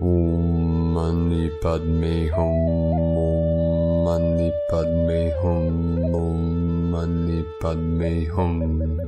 Om Mani Padme Hum, Om Mani Padme Hum, Om Mani Padme Hum.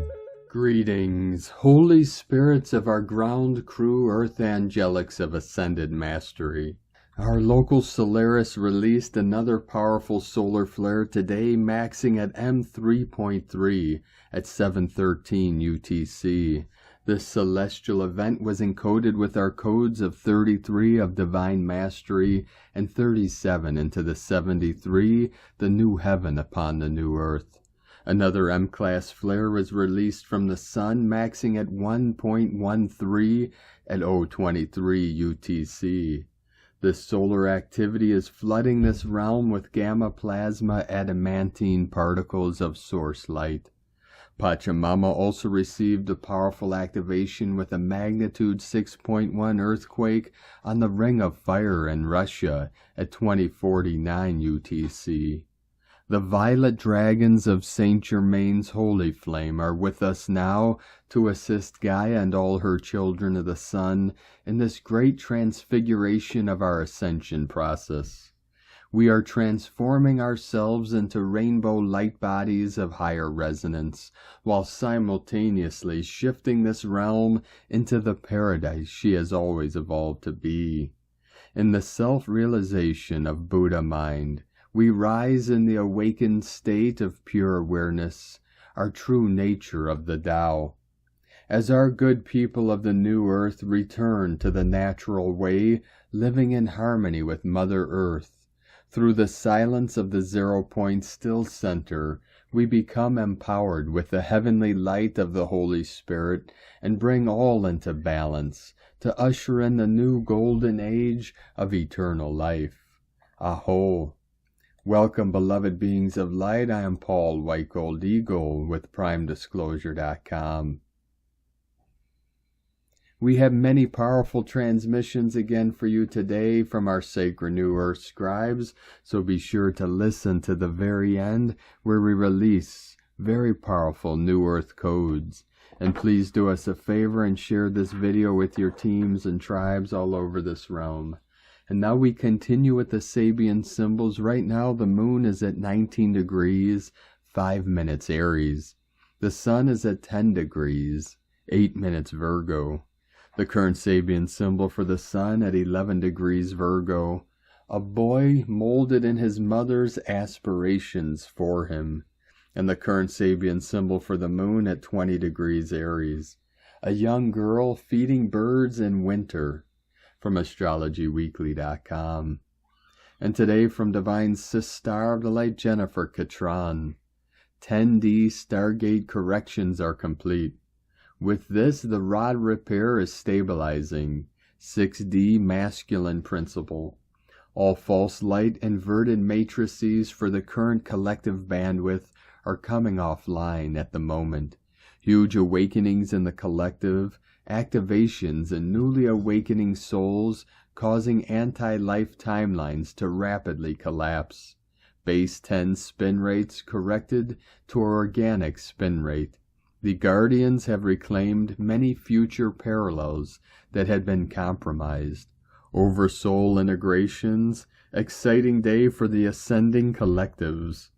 Greetings, holy spirits of our ground crew, earth angelics of ascended mastery. Our local Sirius released another powerful solar flare today, maxing at M3.3 at 7:13 UTC. This celestial event was encoded with our codes of 33 of Divine Mastery and 37 into the 73, the new heaven upon the new earth. Another M-class flare was released from the Sun, maxing at 1.13 at 023 UTC. This solar activity is flooding this realm with gamma plasma adamantine particles of source light. Pachamama also received a powerful activation with a magnitude 6.1 earthquake on the Ring of Fire in Russia at 2049 UTC. The violet dragons of Saint Germain's holy flame are with us now to assist Gaia and all her children of the sun in this great transfiguration of our ascension process. We are transforming ourselves into rainbow light bodies of higher resonance, while simultaneously shifting this realm into the paradise she has always evolved to be. In the self-realization of Buddha mind, we rise in the awakened state of pure awareness, our true nature of the Tao. As our good people of the new earth return to the natural way, living in harmony with Mother Earth, through the silence of the 0-point still center, we become empowered with the heavenly light of the Holy Spirit and bring all into balance to usher in the new golden age of eternal life. Aho! Welcome, beloved beings of light. I am Paul, White Gold Eagle, with PrimeDisclosure.com. We have many powerful transmissions again for you today from our sacred New Earth scribes, so be sure to listen to the very end where we release very powerful New Earth codes. And please do us a favor and share this video with your teams and tribes all over this realm. And now we continue with the Sabian symbols. Right now the moon is at 19 degrees, 5 minutes Aries. The sun is at 10 degrees, 8 minutes Virgo. The current Sabian symbol for the sun at 11 degrees Virgo. A boy molded in his mother's aspirations for him. And the current Sabian symbol for the moon at 20 degrees Aries. A young girl feeding birds in winter. From AstrologyWeekly.com. And today from Divine Sis Star of the Light, Jennifer Catron. 10D Stargate corrections are complete. With this, the rod repair is stabilizing. 6D masculine principle. All false light inverted matrices for the current collective bandwidth are coming offline at the moment. Huge awakenings in the collective, activations in newly awakening souls causing anti-life timelines to rapidly collapse. Base 10 spin rates corrected to organic spin rate. The Guardians have reclaimed many future parallels that had been compromised. Oversoul integrations, exciting day for the ascending collectives.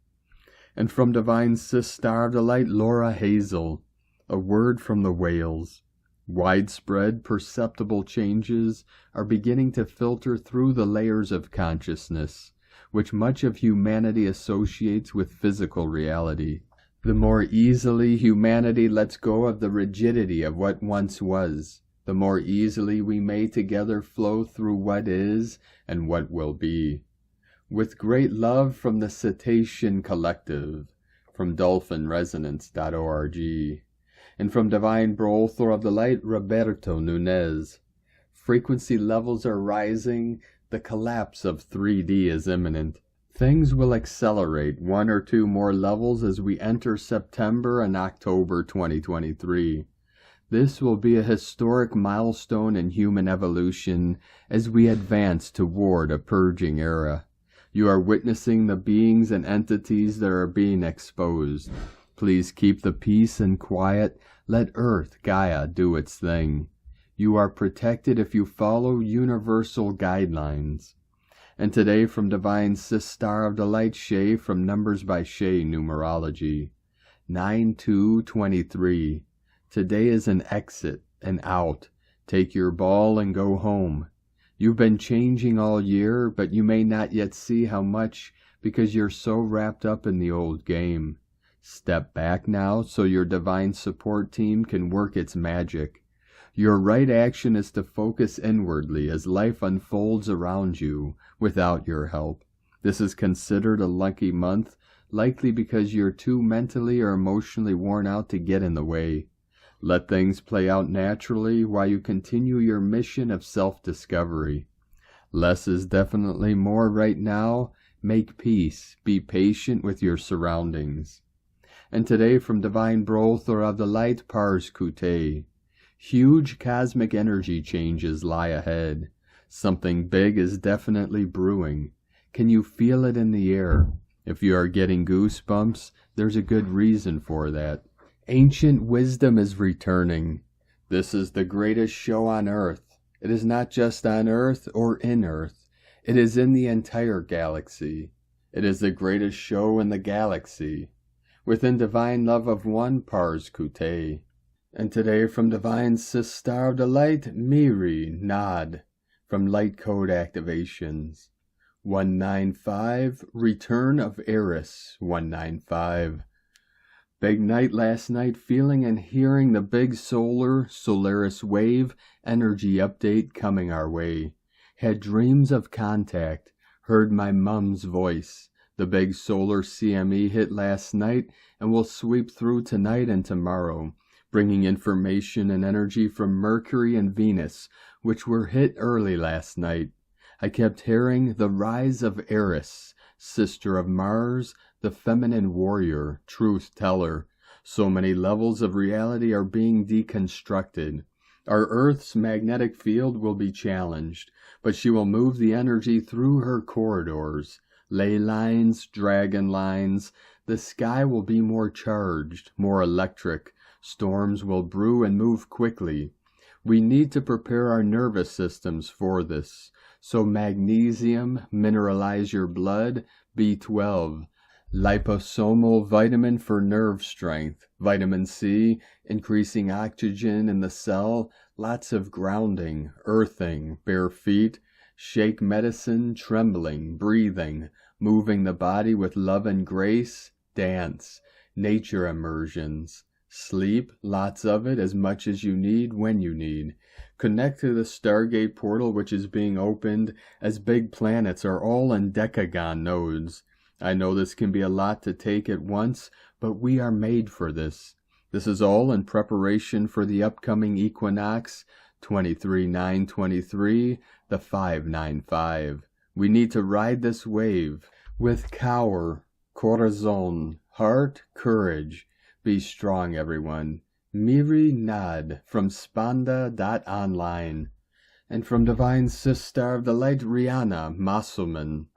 And from Divine Sis Star of the Light, Laura Hazel, a word from the whales. Widespread, perceptible changes are beginning to filter through the layers of consciousness, which much of humanity associates with physical reality. The more easily humanity lets go of the rigidity of what once was, the more easily we may together flow through what is and what will be. With great love from the Cetacean Collective, from dolphinresonance.org. And from Divine Brother of the Light, Roberto Nunez. Frequency levels are rising, the collapse of 3D is imminent. Things will accelerate 1 or 2 more levels as we enter September and October 2023. This will be a historic milestone in human evolution as we advance toward a purging era. You are witnessing the beings and entities that are being exposed. Please keep the peace and quiet. Let Earth, Gaia, do its thing. You are protected if you follow universal guidelines. And today from Divine Sis Star of the Light Shay from Numbers by Shay Numerology. 9/2/23. Today is an exit, an out. Take your ball and go home. You've been changing all year, but you may not yet see how much because you're so wrapped up in the old game. Step back now so your divine support team can work its magic. Your right action is to focus inwardly as life unfolds around you without your help. This is considered a lucky month, likely because you're too mentally or emotionally worn out to get in the way. Let things play out naturally while you continue your mission of self-discovery. Less is definitely more right now. Make peace. Be patient with your surroundings. And today from Divine Brotherhood of the Light, Pars Kute. Huge cosmic energy changes lie ahead. Something big is definitely brewing. Can you feel it in the air? If you are getting goosebumps, there's a good reason for that. Ancient wisdom is returning. This is the greatest show on Earth. It is not just on Earth or in Earth. It is in the entire galaxy. It is the greatest show in the galaxy. Within divine love of one, Pars Kute. And today from Divine Sis Star of the Light, Miri Nod, from Light Code Activations. 195, Return of ERIS, 195. Big night last night, feeling and hearing the big Solaris wave energy update coming our way. Had dreams of contact, heard my mum's voice. The big solar CME hit last night and will sweep through tonight and tomorrow, bringing information and energy from Mercury and Venus, which were hit early last night. I kept hearing the rise of ERIS, sister of Mars, the feminine warrior, truth teller. So many levels of reality are being deconstructed. Our Earth's magnetic field will be challenged, but she will move the energy through her corridors. Ley lines, dragon lines. The sky will be more charged, more electric. Storms will brew and move quickly. We need to prepare our nervous systems for this. So magnesium, mineralize your blood. B12, liposomal vitamin for nerve strength. Vitamin C, increasing oxygen in the cell. Lots of grounding, earthing, bare feet. Shake medicine, trembling, breathing. Moving the body with love and grace. Dance, nature immersions. Sleep, lots of it, as much as you need, when you need. Connect to the Stargate portal which is being opened as big planets are all in decagon nodes. I know this can be a lot to take at once, but we are made for this. This is all in preparation for the upcoming equinox, 23/9/23, the 595. We need to ride this wave with corazon, heart, courage. Be strong, everyone. Miri Nad from Spanda.online. And from Divine Sis Star of the Light, Rihanna Maselman.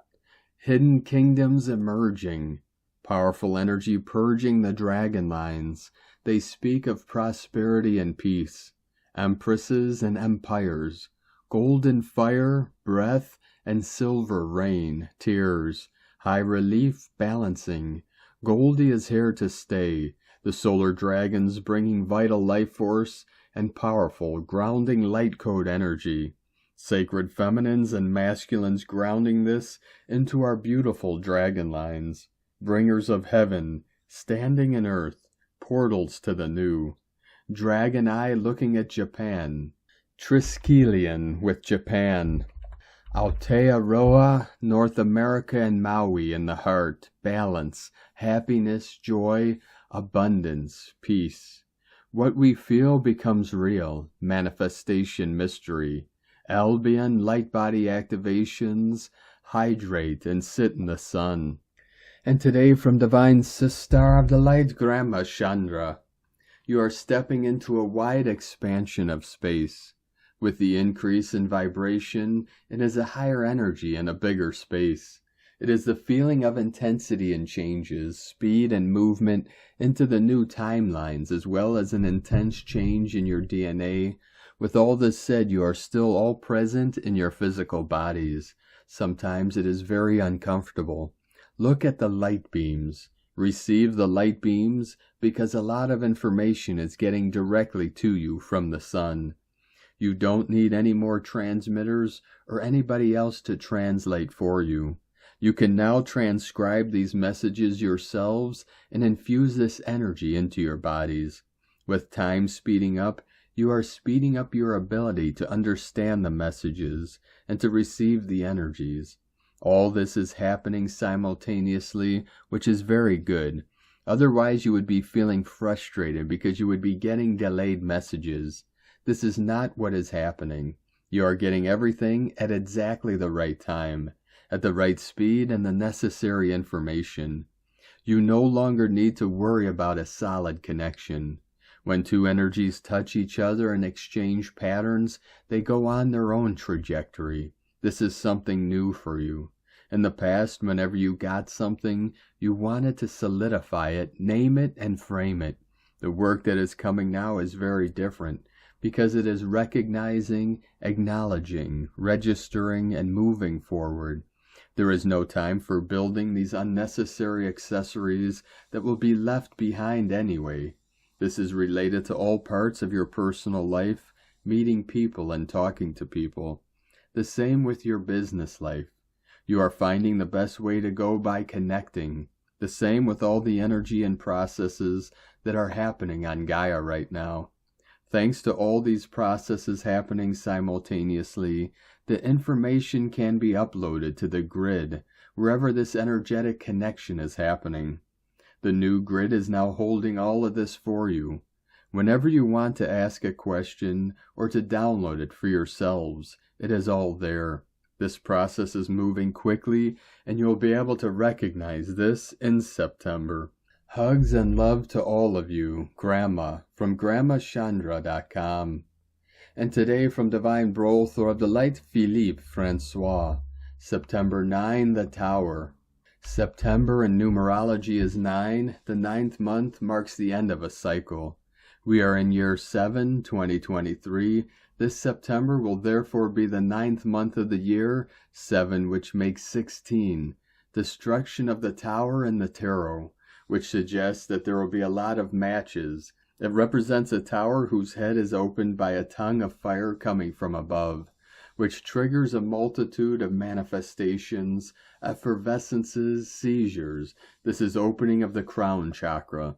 Hidden kingdoms emerging. Powerful energy purging the dragon lines. They speak of prosperity and peace. Empresses and empires. Golden fire, breath, and silver rain, tears. High relief, balancing. Goldie is here to stay. The solar dragons bringing vital life force and powerful, grounding light code energy. Sacred feminines and masculines grounding this into our beautiful dragon lines. Bringers of heaven, standing in earth, portals to the new. Dragon eye looking at Japan. Triskelion with Japan. Aotearoa, North America and Maui in the heart. Balance, happiness, joy, abundance, peace. What we feel becomes real, manifestation mystery. Albion Lightbody activations, hydrate and sit in the sun. And today from Divine Sis Star of the Light, Grandma Chandra, you are stepping into a wide expansion of space. With the increase in vibration, it is a higher energy and a bigger space. It is the feeling of intensity and changes, speed and movement into the new timelines, as well as an intense change in your DNA, With all this said, you are still all present in your physical bodies. Sometimes it is very uncomfortable. Look at the light beams. Receive the light beams because a lot of information is getting directly to you from the sun. You don't need any more transmitters or anybody else to translate for you. You can now transcribe these messages yourselves and infuse this energy into your bodies. With time speeding up, you are speeding up your ability to understand the messages and to receive the energies. All this is happening simultaneously, which is very good. Otherwise, you would be feeling frustrated because you would be getting delayed messages. This is not what is happening. You are getting everything at exactly the right time, at the right speed and the necessary information. You no longer need to worry about a solid connection. When two energies touch each other and exchange patterns, they go on their own trajectory. This is something new for you. In the past, whenever you got something, you wanted to solidify it, name it, and frame it. The work that is coming now is very different, because it is recognizing, acknowledging, registering, and moving forward. There is no time for building these unnecessary accessories that will be left behind anyway. This is related to all parts of your personal life, meeting people and talking to people. The same with your business life. You are finding the best way to go by connecting. The same with all the energy and processes that are happening on Gaia right now. Thanks to all these processes happening simultaneously, the information can be uploaded to the grid wherever this energetic connection is happening. The new grid is now holding all of this for you. Whenever you want to ask a question or to download it for yourselves, it is all there. This process is moving quickly, and you'll be able to recognize this in September. Hugs and love to all of you, Grandma, from GrandmaChandra.com. And today from Divine Brother of the Light, Philippe Francois. September 9, the Tower. September in numerology is 9. The 9th month marks the end of a cycle. We are in year 7, 2023. This September will therefore be the 9th month of the year, 7 which makes 16. Destruction of the Tower in the Tarot, which suggests that there will be a lot of matches. It represents a tower whose head is opened by a tongue of fire coming from above, which triggers a multitude of manifestations, effervescences, seizures. This is opening of the crown chakra.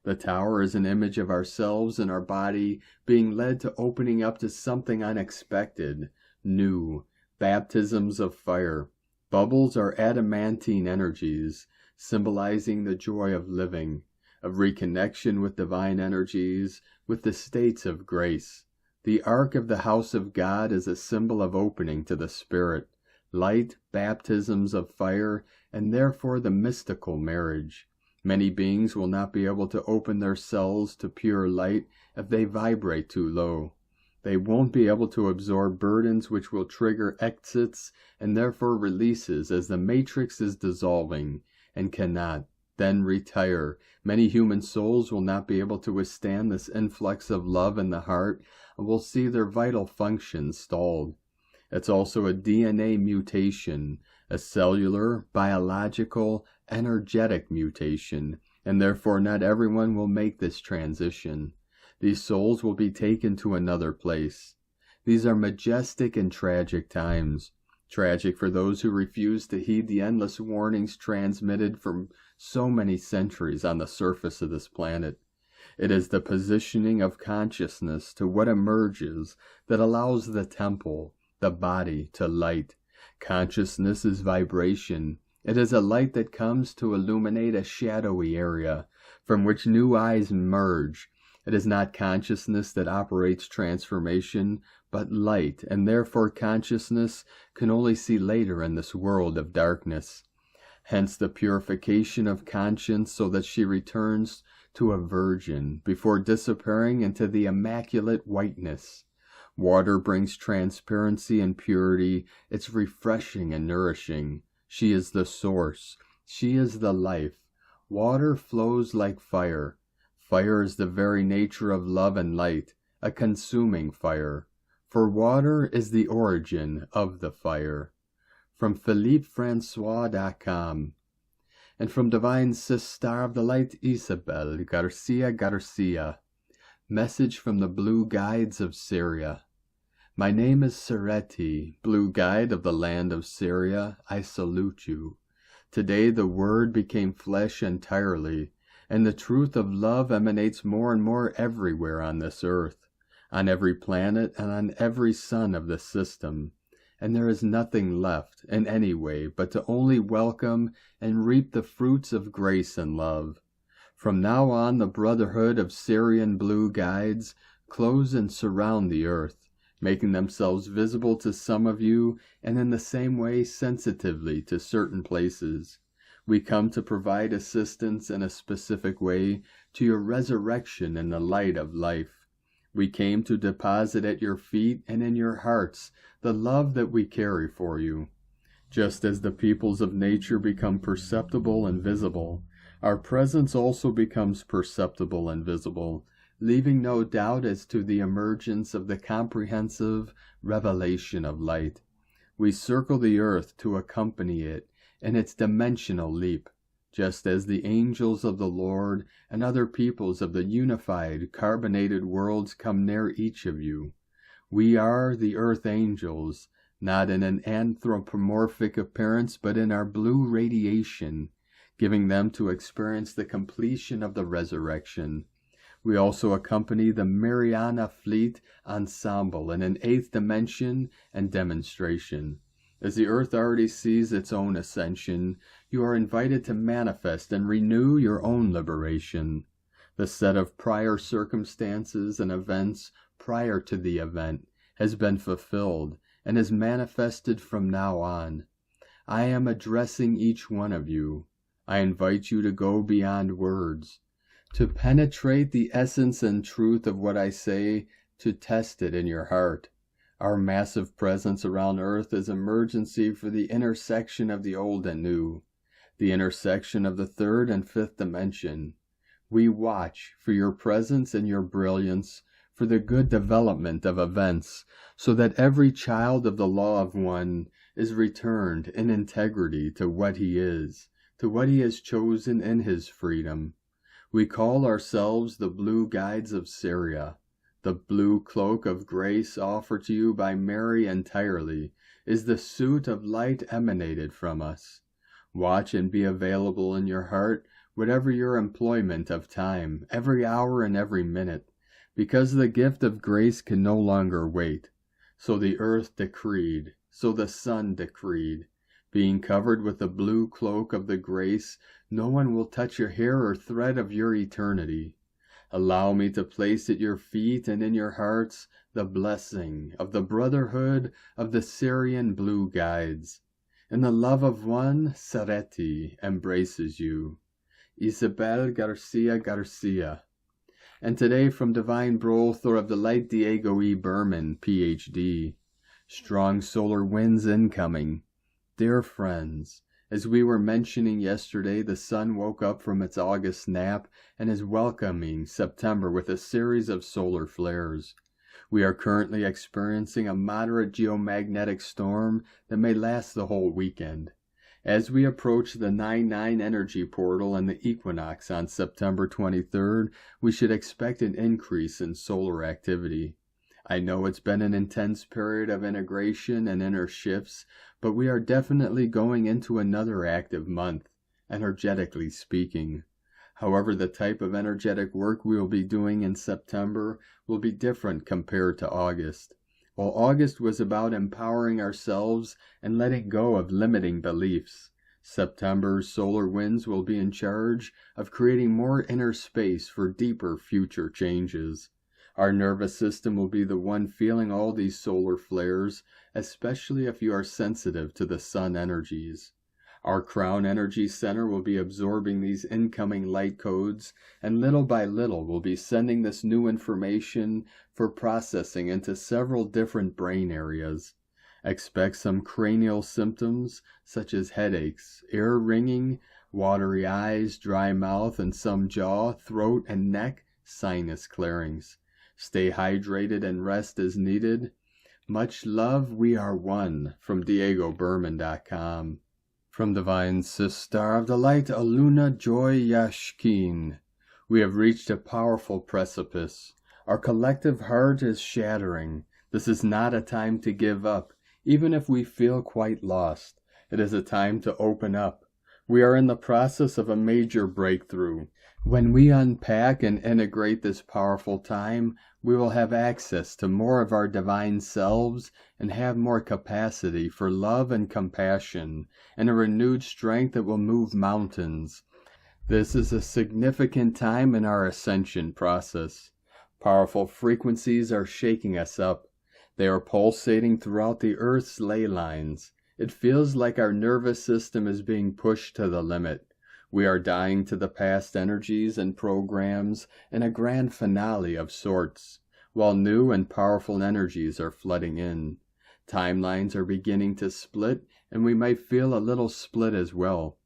The tower is an image of ourselves and our body being led to opening up to something unexpected, new, baptisms of fire. Bubbles are adamantine energies, symbolizing the joy of living, of reconnection with divine energies, with the states of grace. The Ark of the House of God is a symbol of opening to the Spirit, light, baptisms of fire, and therefore the mystical marriage. Many beings will not be able to open their cells to pure light if they vibrate too low. They won't be able to absorb burdens which will trigger exits and therefore releases as the matrix is dissolving, and cannot then retire. Many human souls will not be able to withstand this influx of love in the heart and will see their vital functions stalled. It's also a DNA mutation, a cellular, biological, energetic mutation, and therefore not everyone will make this transition. These souls will be taken to another place. These are majestic and tragic times. Tragic for those who refuse to heed the endless warnings transmitted from so many centuries on the surface of this planet. It is the positioning of consciousness to what emerges that allows the temple, the body, to light. Consciousness is vibration. It is a light that comes to illuminate a shadowy area from which new eyes emerge. It is not consciousness that operates transformation, but light, and therefore consciousness can only see later in this world of darkness. Hence the purification of conscience so that she returns to a virgin before disappearing into the immaculate whiteness. Water brings transparency and purity. It's refreshing and nourishing. She is the source. She is the life. Water flows like fire. Fire is the very nature of love and light. a consuming fire, for water is the origin of the fire. From PhilippeFrancois.com. And from Divine Sister of the Light Isabel Garcia. Message from the Blue Guides of Syria. My name is Sereti, Blue Guide of the land of Syria. I salute you. Today the Word became flesh entirely, and the truth of love emanates more and more everywhere on this earth, on every planet and on every sun of the system. And there is nothing left in any way but to only welcome and reap the fruits of grace and love. From now on, the Brotherhood of Syrian Blue Guides close and surround the earth, making themselves visible to some of you and in the same way sensitively to certain places. We come to provide assistance in a specific way to your resurrection in the light of life. We came to deposit at your feet and in your hearts the love that we carry for you. Just as the peoples of nature become perceptible and visible, our presence also becomes perceptible and visible, leaving no doubt as to the emergence of the comprehensive revelation of light. We circle the earth to accompany it in its dimensional leap, just as the angels of the Lord and other peoples of the unified, carbonated worlds come near each of you. We are the earth angels, not in an anthropomorphic appearance, but in our blue radiation, giving them to experience the completion of the resurrection. We also accompany the Mariana Fleet Ensemble in an 8th dimension and demonstration. As the earth already sees its own ascension, you are invited to manifest and renew your own liberation. The set of prior circumstances and events prior to the event has been fulfilled and is manifested from now on. I am addressing each one of you. I invite you to go beyond words, to penetrate the essence and truth of what I say, to test it in your heart. Our massive presence around Earth is emergency for the intersection of the old and new, the intersection of the 3rd and 5th dimension. We watch for your presence and your brilliance, for the good development of events, so that every child of the Law of One is returned in integrity to what he is, to what he has chosen in his freedom. We call ourselves the Blue Guides of Syria. The blue cloak of grace offered to you by Mary entirely is the suit of light emanated from us. Watch and be available in your heart, whatever your employment of time, every hour and every minute, because the gift of grace can no longer wait. So the earth decreed, so the sun decreed. Being covered with the blue cloak of the grace, no one will touch a hair or thread of your eternity. Allow me to place at your feet and in your hearts the blessing of the Brotherhood of the Syrian Blue Guides. In the love of one, Sereti embraces you. Isabel Garcia. And today from Divine Brother of the Light Diego E. Berman, Ph.D. Strong solar winds incoming. Dear friends, as we were mentioning yesterday, the sun woke up from its August nap and is welcoming September with a series of solar flares. We are currently experiencing a moderate geomagnetic storm that may last the whole weekend. As we approach the 9-9 energy portal and the equinox on September 23rd, we should expect an increase in solar activity. I know it's been an intense period of integration and inner shifts, but we are definitely going into another active month, energetically speaking. However, the type of energetic work we will be doing in September will be different compared to August. While August was about empowering ourselves and letting go of limiting beliefs, September's solar winds will be in charge of creating more inner space for deeper future changes. Our nervous system will be the one feeling all these solar flares, especially if you are sensitive to the sun energies. Our crown energy center will be absorbing these incoming light codes, and little by little will be sending this new information for processing into several different brain areas. Expect some cranial symptoms such as headaches, ear ringing, watery eyes, dry mouth, and some jaw, throat, and neck sinus clearings. Stay hydrated and rest as needed. Much love, we are one. From DiegoBerman.com. From Divine Sister of the Light, Aluna Joy Yashkin. We have reached a powerful precipice. Our collective heart is shattering. This is not a time to give up, even if we feel quite lost. It is a time to open up. We are in the process of a major breakthrough. When we unpack and integrate this powerful time, we will have access to more of our divine selves and have more capacity for love and compassion and a renewed strength that will move mountains. This is a significant time in our ascension process. Powerful frequencies are shaking us up. They are pulsating throughout the Earth's ley lines. It feels like our nervous system is being pushed to the limit. We are dying to the past energies and programs in a grand finale of sorts, while new and powerful energies are flooding in. Timelines are beginning to split, and we might feel a little split as well.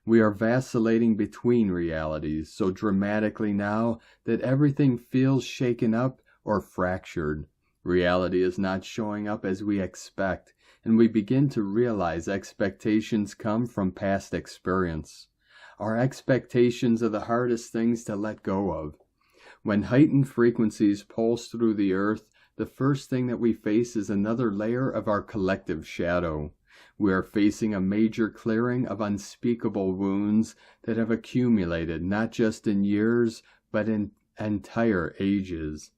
We are vacillating between realities so dramatically now that everything feels shaken up or fractured. Reality is not showing up as we expect, and we begin to realize expectations come from past experience. Our expectations are the hardest things to let go of. When heightened frequencies pulse through the earth, the first thing that we face is another layer of our collective shadow. We are facing a major clearing of unspeakable wounds that have accumulated not just in years, but in entire ages.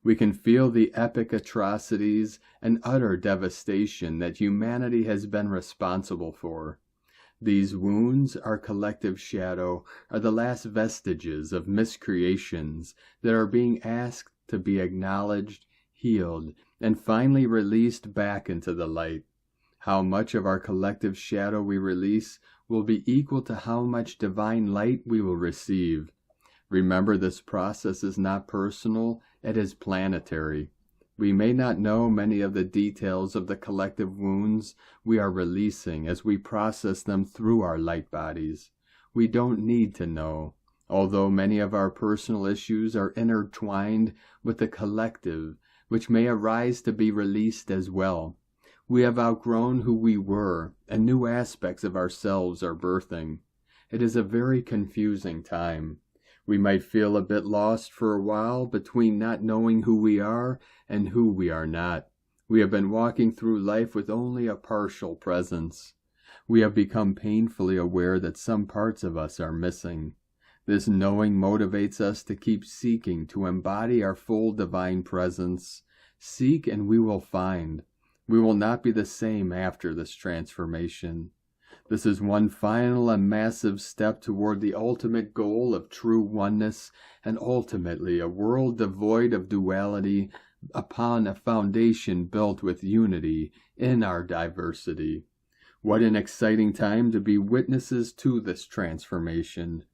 We can feel the epic atrocities and utter devastation that humanity has been responsible for. These wounds, our collective shadow, are the last vestiges of miscreations that are being asked to be acknowledged, healed, and finally released back into the light. How much of our collective shadow we release will be equal to how much divine light we will receive. Remember, this process is not personal, it is planetary. We may not know many of the details of the collective wounds we are releasing as we process them through our light bodies. We don't need to know, although many of our personal issues are intertwined with the collective, which may arise to be released as well. We have outgrown who we were, and new aspects of ourselves are birthing. It is a very confusing time. We might feel a bit lost for a while between not knowing who we are and who we are not. We have been walking through life with only a partial presence. We have become painfully aware that some parts of us are missing. This knowing motivates us to keep seeking to embody our full divine presence. Seek and we will find. We will not be the same after this transformation. This is one final and massive step toward the ultimate goal of true oneness and ultimately a world devoid of duality upon a foundation built with unity in our diversity. What an exciting time to be witnesses to this transformation.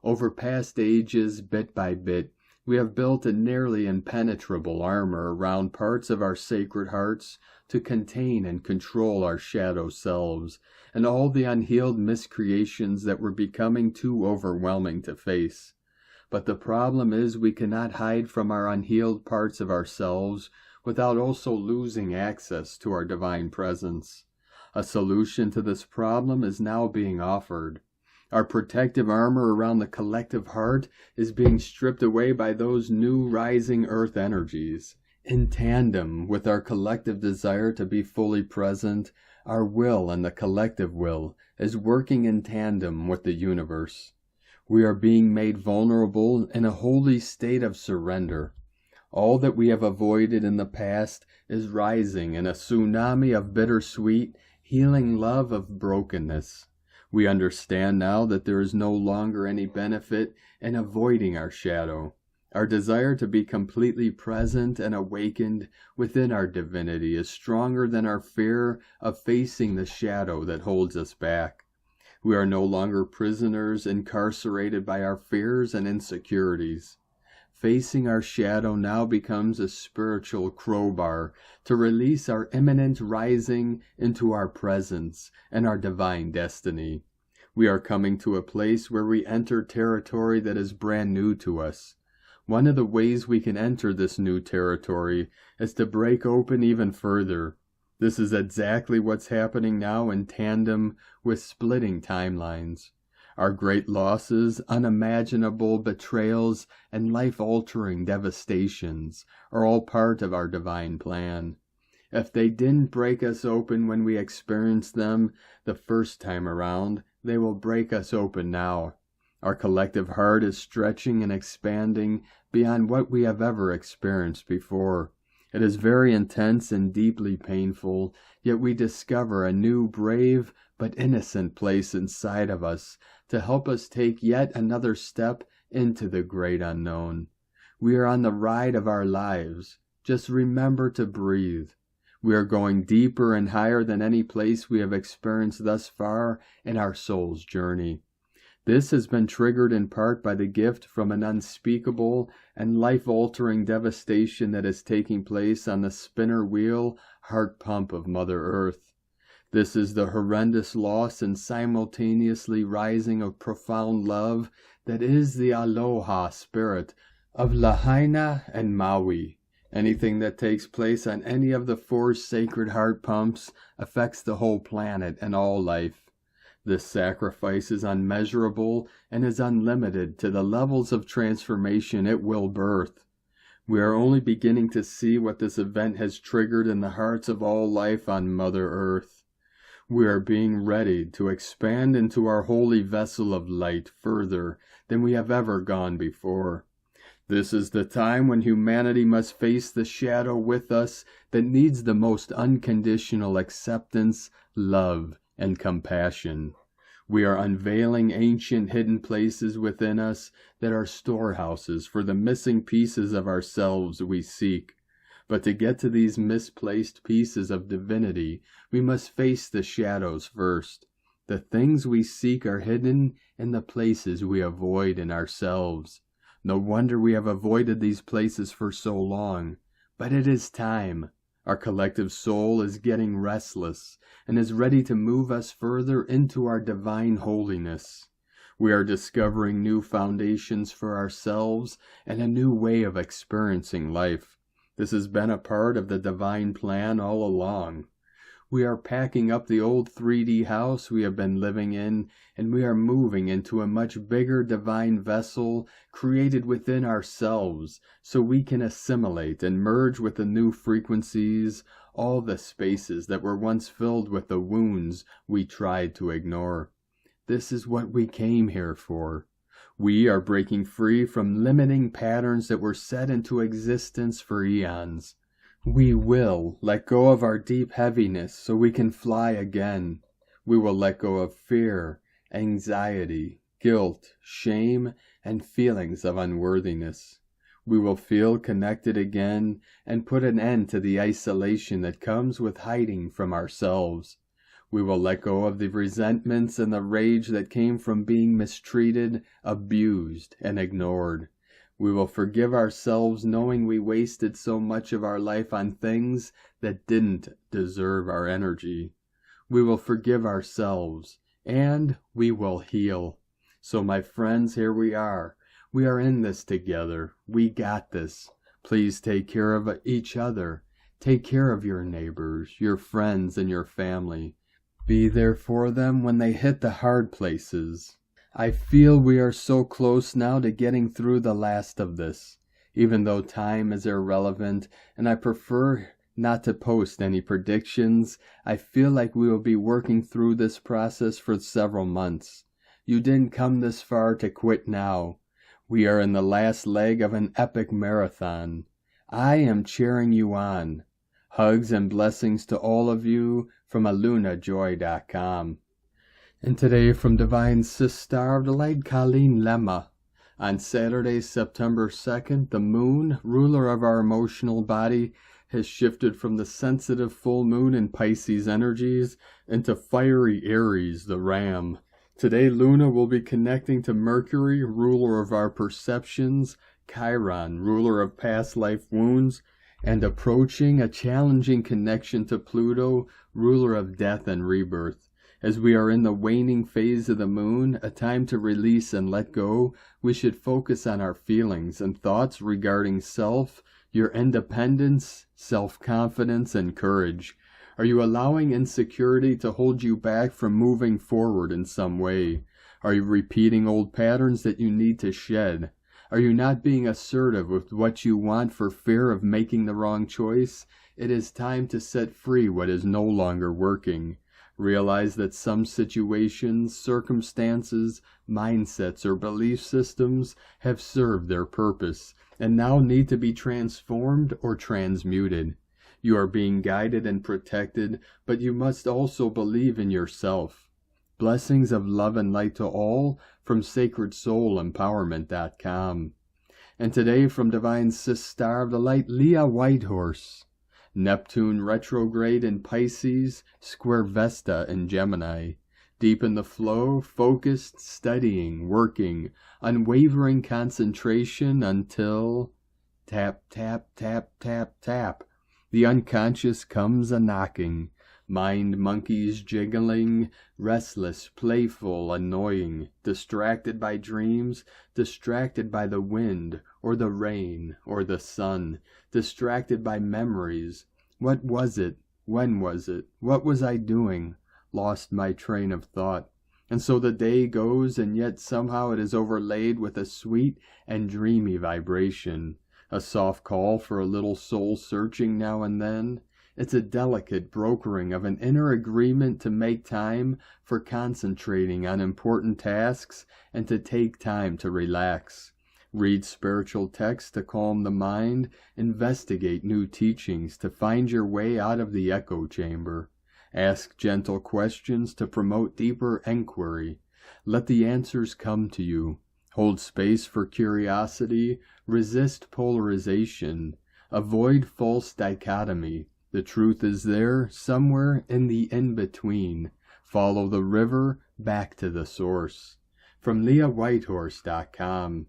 Over past ages, bit by bit, we have built a nearly impenetrable armor around parts of our sacred hearts to contain and control our shadow selves and all the unhealed miscreations that were becoming too overwhelming to face. But the problem is we cannot hide from our unhealed parts of ourselves without also losing access to our divine presence. A solution to this problem is now being offered. Our protective armor around the collective heart is being stripped away by those new rising earth energies. In tandem with our collective desire to be fully present, our will and the collective will is working in tandem with the universe. We are being made vulnerable in a holy state of surrender. All that we have avoided in the past is rising in a tsunami of bittersweet, healing love of brokenness. We understand now that there is no longer any benefit in avoiding our shadow. Our desire to be completely present and awakened within our divinity is stronger than our fear of facing the shadow that holds us back. We are no longer prisoners incarcerated by our fears and insecurities. Facing our shadow now becomes a spiritual crowbar to release our imminent rising into our presence and our divine destiny. We are coming to a place where we enter territory that is brand new to us. One of the ways we can enter this new territory is to break open even further. This is exactly what's happening now in tandem with splitting timelines. Our great losses, unimaginable betrayals, and life-altering devastations are all part of our divine plan. If they didn't break us open when we experienced them the first time around, they will break us open now. Our collective heart is stretching and expanding beyond what we have ever experienced before. It is very intense and deeply painful, yet we discover a new, brave, but innocent place inside of us to help us take yet another step into the great unknown. We are on the ride of our lives. Just remember to breathe. We are going deeper and higher than any place we have experienced thus far in our soul's journey. This has been triggered in part by the gift from an unspeakable and life-altering devastation that is taking place on the spinner wheel heart pump of Mother Earth. This is the horrendous loss and simultaneously rising of profound love that is the aloha spirit of Lahaina and Maui. Anything that takes place on any of the four sacred heart pumps affects the whole planet and all life. This sacrifice is unmeasurable and is unlimited to the levels of transformation it will birth. We are only beginning to see what this event has triggered in the hearts of all life on Mother Earth. We are being readied to expand into our holy vessel of light further than we have ever gone before. This is the time when humanity must face the shadow with us that needs the most unconditional acceptance, love, and compassion. We are unveiling ancient hidden places within us that are storehouses for the missing pieces of ourselves we seek. But to get to these misplaced pieces of divinity, we must face the shadows first. The things we seek are hidden in the places we avoid in ourselves. No wonder we have avoided these places for so long. But it is time. Our collective soul is getting restless and is ready to move us further into our divine holiness. We are discovering new foundations for ourselves and a new way of experiencing life. This has been a part of the divine plan all along. We are packing up the old 3D house we have been living in, and we are moving into a much bigger divine vessel created within ourselves, so we can assimilate and merge with the new frequencies, all the spaces that were once filled with the wounds we tried to ignore. This is what we came here for. We are breaking free from limiting patterns that were set into existence for eons. We will let go of our deep heaviness so we can fly again. We will let go of fear, anxiety, guilt, shame, and feelings of unworthiness. We will feel connected again and put an end to the isolation that comes with hiding from ourselves. We will let go of the resentments and the rage that came from being mistreated, abused, and ignored. We will forgive ourselves knowing we wasted so much of our life on things that didn't deserve our energy. We will forgive ourselves, and we will heal. So my friends, here we are. We are in this together. We got this. Please take care of each other. Take care of your neighbors, your friends, and your family. Be there for them when they hit the hard places. I feel we are so close now to getting through the last of this, even though time is irrelevant, and I prefer not to post any predictions. I feel like we will be working through this process for several months. You didn't come this far to quit now. We are in the last leg of an epic marathon. I am cheering you on. Hugs and blessings to all of you from alunajoy.com. And today from Divine Sister of the Light, Colleen Lemma. On Saturday, September 2nd, the moon, ruler of our emotional body, has shifted from the sensitive full moon in Pisces energies into fiery Aries, the ram. Today, Luna will be connecting to Mercury, ruler of our perceptions, Chiron, ruler of past life wounds, and approaching a challenging connection to Pluto, ruler of death and rebirth. As we are in the waning phase of the moon, a time to release and let go, we should focus on our feelings and thoughts regarding self, your independence, self-confidence, and courage. Are you allowing insecurity to hold you back from moving forward in some way? Are you repeating old patterns that you need to shed? Are you not being assertive with what you want for fear of making the wrong choice? It is time to set free what is no longer working. Realize that some situations, circumstances, mindsets, or belief systems have served their purpose and now need to be transformed or transmuted. You are being guided and protected, but you must also believe in yourself. Blessings of love and light to all from sacredsoulempowerment.com. And today from Divine Sis Star of the Light, Leah Whitehorse. Neptune retrograde in Pisces, square Vesta in Gemini. Deep in the flow, focused, studying, working, unwavering concentration until tap, tap, tap, tap, tap. The unconscious comes a-knocking. Mind monkeys jiggling, restless, playful, annoying, distracted by dreams, distracted by the wind, or the rain, or the sun, distracted by memories. What was it? When was it? What was I doing? Lost my train of thought. And so the day goes, and yet somehow it is overlaid with a sweet and dreamy vibration. A soft call for a little soul searching now and then. It's a delicate brokering of an inner agreement to make time for concentrating on important tasks and to take time to relax. Read spiritual texts to calm the mind, investigate new teachings to find your way out of the echo chamber. Ask gentle questions to promote deeper inquiry. Let the answers come to you. Hold space for curiosity, resist polarization, avoid false dichotomy. The truth is there, somewhere in the in-between. Follow the river back to the source. From LeahWhitehorse.com.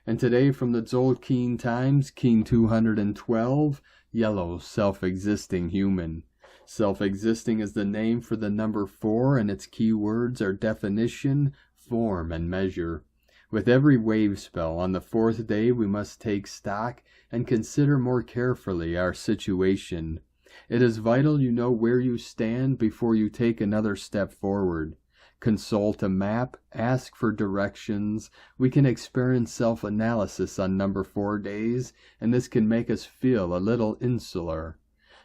And today from the Tzolk'in Times, King 212, Yellow, Self-Existing Human. Self-existing is the name for the number 4, and its keywords are definition, form, and measure. With every wave spell, on the 4th day we must take stock and consider more carefully our situation. It is vital you know where you stand before you take another step forward. Consult a map, ask for directions. We can experience self-analysis on number 4 days, and this can make us feel a little insular.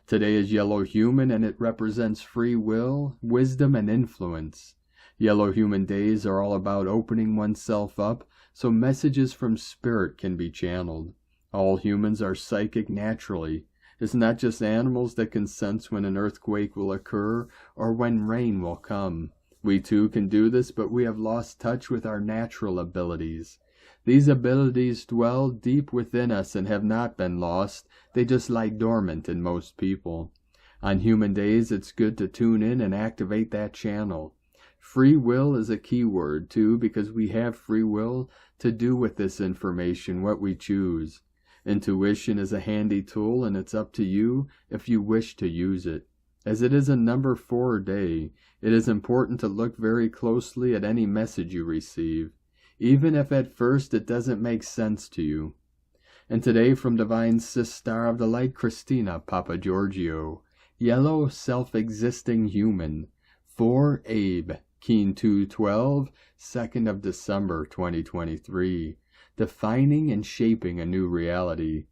Today is Yellow Human, and it represents free will, wisdom, and influence. Yellow Human days are all about opening oneself up so messages from spirit can be channeled. All humans are psychic naturally. It's not just animals that can sense when an earthquake will occur or when rain will come. We too can do this, but we have lost touch with our natural abilities. These abilities dwell deep within us and have not been lost. They just lie dormant in most people. On human days, it's good to tune in and activate that channel. Free will is a key word, too, because we have free will to do with this information what we choose. Intuition is a handy tool, and it's up to you if you wish to use it. As it is a number 4 day, it is important to look very closely at any message you receive, even if at first it doesn't make sense to you. And today from Divine Sis Star of the Light, Christina Papagiorgio, Yellow Self-Existing Human, 4 Abe, Keen 212, 2nd of December 2023. Defining and shaping a new reality.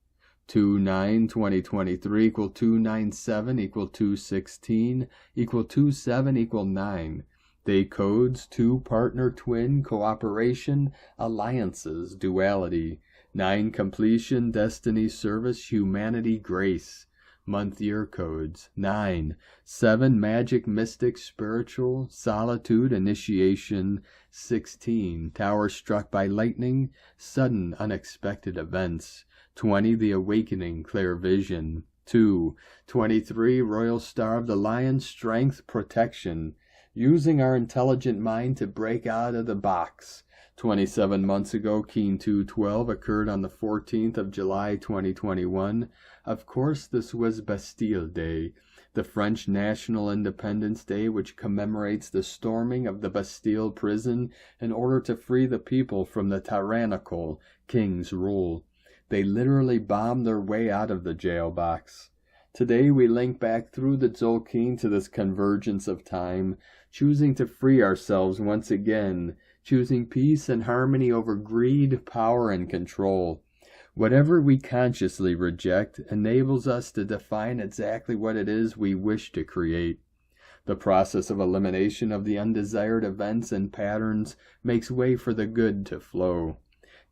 2/9/2023 equal 297 equal 216 equal 27 equal 9. They codes 2 partner twin cooperation alliances duality. 9 completion destiny service humanity grace. Month year codes 9, 7 magic mystic spiritual solitude initiation 16 tower struck by lightning sudden unexpected events 20 the awakening clear vision 23 royal star of the lion strength protection using our intelligent mind to break out of the box. 27 months ago, Keen 212 occurred on the 14th of July 2021. Of course, this was Bastille Day, the French National Independence Day, which commemorates the storming of the Bastille prison in order to free the people from the tyrannical king's rule. They literally bombed their way out of the jail box. Today we link back through the Tzolk'in to this convergence of time, choosing to free ourselves once again, choosing peace and harmony over greed, power, and control. Whatever we consciously reject enables us to define exactly what it is we wish to create. The process of elimination of the undesired events and patterns makes way for the good to flow.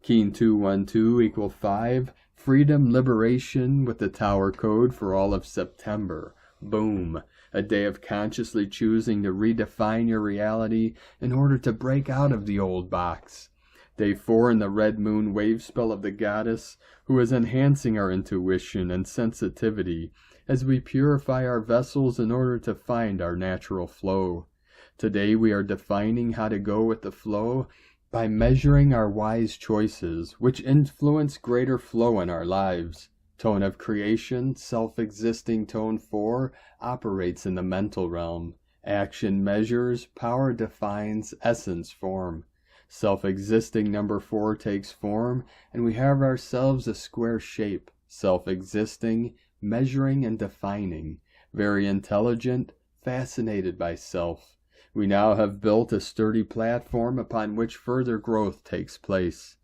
Keen 212 = 5. Freedom, liberation with the Tower Code for all of September. Boom. A day of consciously choosing to redefine your reality in order to break out of the old box. Day 4 in the Red Moon wave spell of the goddess, who is enhancing our intuition and sensitivity as we purify our vessels in order to find our natural flow. Today we are defining how to go with the flow by measuring our wise choices, which influence greater flow in our lives. Tone of creation, self-existing tone 4, operates in the mental realm. Action measures, power defines, essence form. Self-existing number 4 takes form, and we have ourselves a square shape. Self-existing, measuring and defining. Very intelligent, fascinated by self. We now have built a sturdy platform upon which further growth takes place.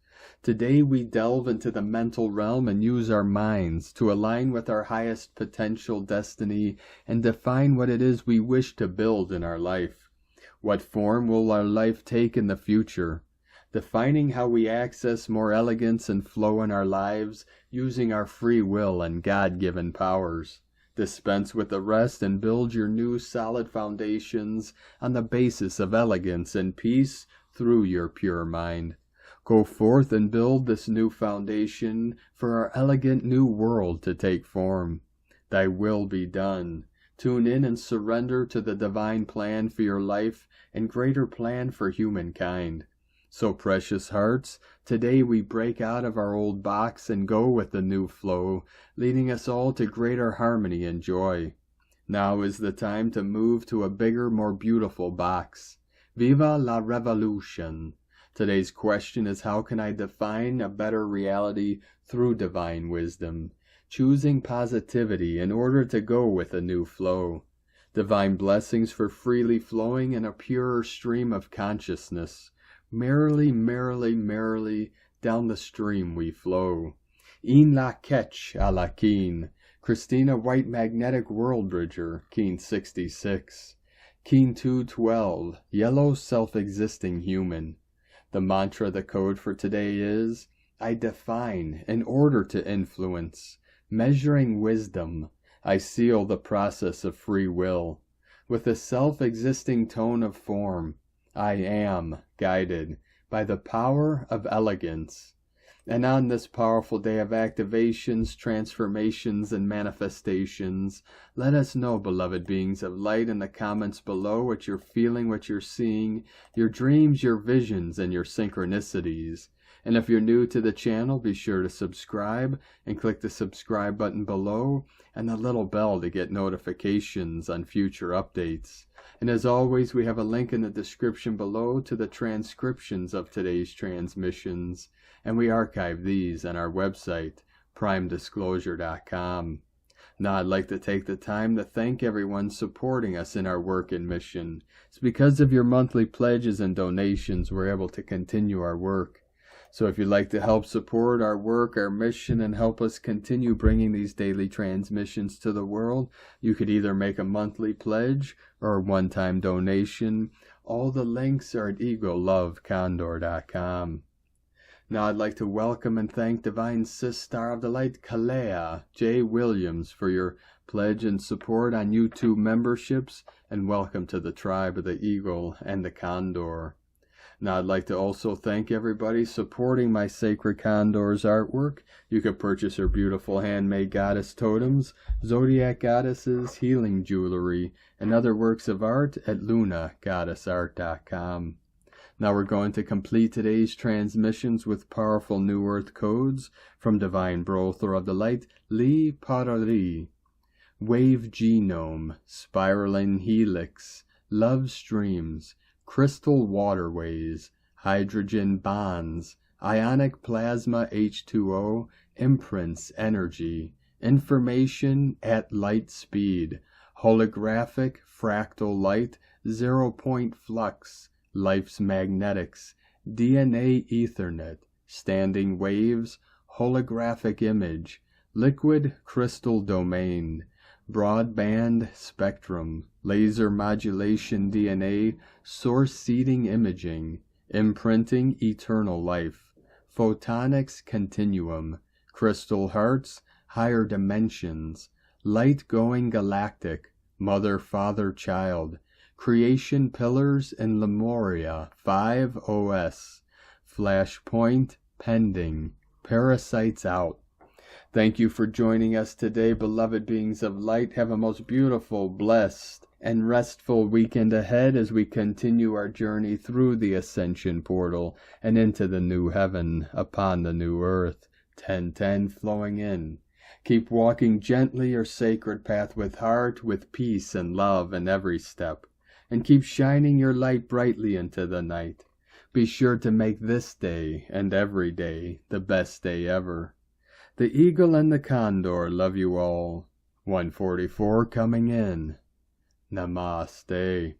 Today we delve into the mental realm and use our minds to align with our highest potential destiny and define what it is we wish to build in our life. What form will our life take in the future? Defining how we access more elegance and flow in our lives using our free will and God-given powers. Dispense with the rest and build your new solid foundations on the basis of elegance and peace through your pure mind. Go forth and build this new foundation for our elegant new world to take form. Thy will be done. Tune in and surrender to the divine plan for your life and greater plan for humankind. So precious hearts, today we break out of our old box and go with the new flow, leading us all to greater harmony and joy. Now is the time to move to a bigger, more beautiful box. Viva la revolution! Today's question is, how can I define a better reality through divine wisdom? Choosing positivity in order to go with a new flow. Divine blessings for freely flowing in a purer stream of consciousness. Merrily, merrily, merrily, down the stream we flow. In la ketch a la keen. Christina White Magnetic World Bridger, Keen 66. Keen 212, Yellow Self-Existing Human. The mantra, the code for today is, I define in order to influence. Measuring wisdom, I seal the process of free will. With a self-existing tone of form, I am guided by the power of elegance. And on this powerful day of activations, transformations, and manifestations, let us know, beloved beings of light, in the comments below what you're feeling, what you're seeing, your dreams, your visions, and your synchronicities. And if you're new to the channel, be sure to subscribe and click the subscribe button below and the little bell to get notifications on future updates. And as always, we have a link in the description below to the transcriptions of today's transmissions, and we archive these on our website, primedisclosure.com. Now I'd like to take the time to thank everyone supporting us in our work and mission. It's because of your monthly pledges and donations we're able to continue our work. So if you'd like to help support our work, our mission, and help us continue bringing these daily transmissions to the world, you could either make a monthly pledge or a one-time donation. All the links are at egolovecondor.com. Now I'd like to welcome and thank Divine Sis Star of the Light, Calaya J. Williams, for your pledge and support on YouTube memberships, and welcome to the tribe of the Eagle and the Condor. Now I'd like to also thank everybody supporting my Sacred Condor's artwork. You can purchase her beautiful handmade goddess totems, zodiac goddesses, healing jewelry, and other works of art at lunagoddessart.com. Now we're going to complete today's transmissions with powerful New Earth codes from Divine Brother of the Light, Li Prairie. wave genome, spiraling helix, love streams, crystal waterways, hydrogen bonds, ionic plasma H2O, imprints energy, information at light speed, holographic fractal light, 0-point flux, life's magnetics, DNA Ethernet, standing waves, holographic image, liquid crystal domain, broadband spectrum, laser modulation DNA, source seeding imaging, imprinting eternal life, photonics continuum, crystal hearts, higher dimensions, light going galactic, mother, father, child, creation pillars in Lemuria, 5 OS, flashpoint pending, parasites out. Thank you for joining us today, beloved beings of light. Have a most beautiful, blessed, and restful weekend ahead as we continue our journey through the ascension portal and into the new heaven upon the new earth. 1010 flowing in. Keep walking gently your sacred path with heart, with peace and love in every step, and keep shining your light brightly into the night. Be sure to make this day and every day the best day ever. The Eagle and the Condor love you all. 144 coming in. Namaste.